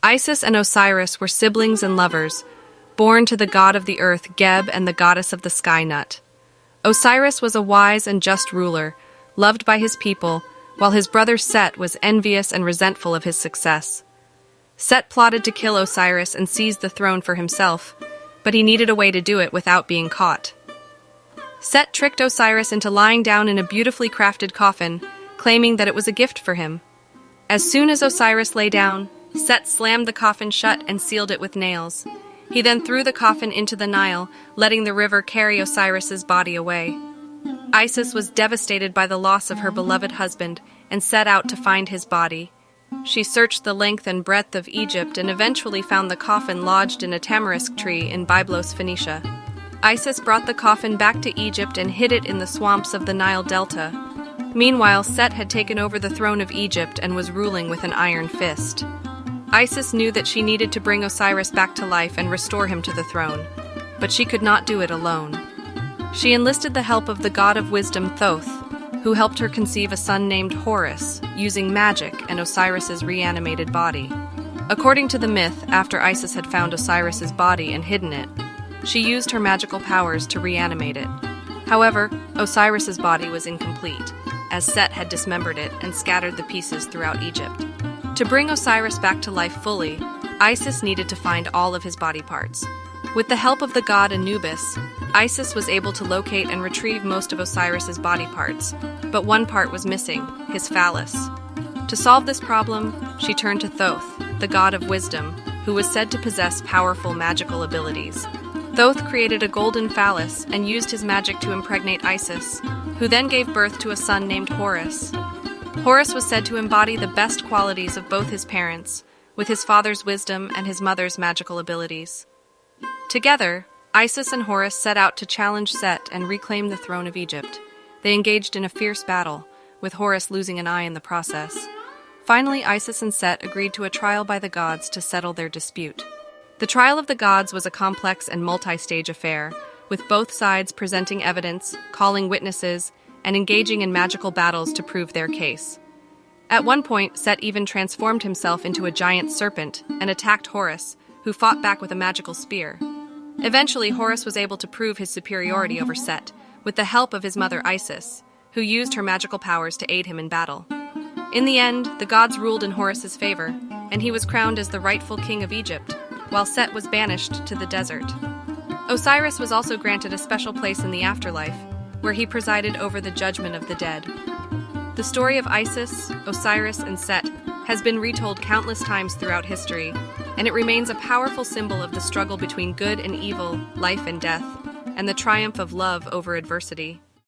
Isis and Osiris were siblings and lovers, born to the god of the earth Geb and the goddess of the sky Nut. Osiris was a wise and just ruler, loved by his people, while his brother Set was envious and resentful of his success. Set plotted to kill Osiris and seize the throne for himself, but he needed a way to do it without being caught. Set tricked Osiris into lying down in a beautifully crafted coffin, claiming that it was a gift for him. As soon as Osiris lay down, Set slammed the coffin shut and sealed it with nails. He then threw the coffin into the Nile, letting the river carry Osiris's body away. Isis was devastated by the loss of her beloved husband and set out to find his body. She searched the length and breadth of Egypt and eventually found the coffin lodged in a tamarisk tree in Byblos, Phoenicia. Isis brought the coffin back to Egypt and hid it in the swamps of the Nile Delta. Meanwhile, Set had taken over the throne of Egypt and was ruling with an iron fist. Isis knew that she needed to bring Osiris back to life and restore him to the throne, but she could not do it alone. She enlisted the help of the god of wisdom Thoth, who helped her conceive a son named Horus, using magic and Osiris's reanimated body. According to the myth, after Isis had found Osiris's body and hidden it, she used her magical powers to reanimate it. However, Osiris's body was incomplete, as Set had dismembered it and scattered the pieces throughout Egypt. To bring Osiris back to life fully, Isis needed to find all of his body parts. With the help of the god Anubis, Isis was able to locate and retrieve most of Osiris's body parts, but one part was missing, his phallus. To solve this problem, she turned to Thoth, the god of wisdom, who was said to possess powerful magical abilities. Thoth created a golden phallus and used his magic to impregnate Isis, who then gave birth to a son named Horus. Horus was said to embody the best qualities of both his parents, with his father's wisdom and his mother's magical abilities. Together, Isis and Horus set out to challenge Set and reclaim the throne of Egypt. They engaged in a fierce battle, with Horus losing an eye in the process. Finally, Isis and Set agreed to a trial by the gods to settle their dispute. The trial of the gods was a complex and multi-stage affair, with both sides presenting evidence, calling witnesses, and engaging in magical battles to prove their case. At one point, Set even transformed himself into a giant serpent and attacked Horus, who fought back with a magical spear. Eventually, Horus was able to prove his superiority over Set, with the help of his mother Isis, who used her magical powers to aid him in battle. In the end, the gods ruled in Horus's favor, and he was crowned as the rightful king of Egypt, while Set was banished to the desert. Osiris was also granted a special place in the afterlife, where he presided over the judgment of the dead. The story of Isis, Osiris, and Set has been retold countless times throughout history, and it remains a powerful symbol of the struggle between good and evil, life and death, and the triumph of love over adversity.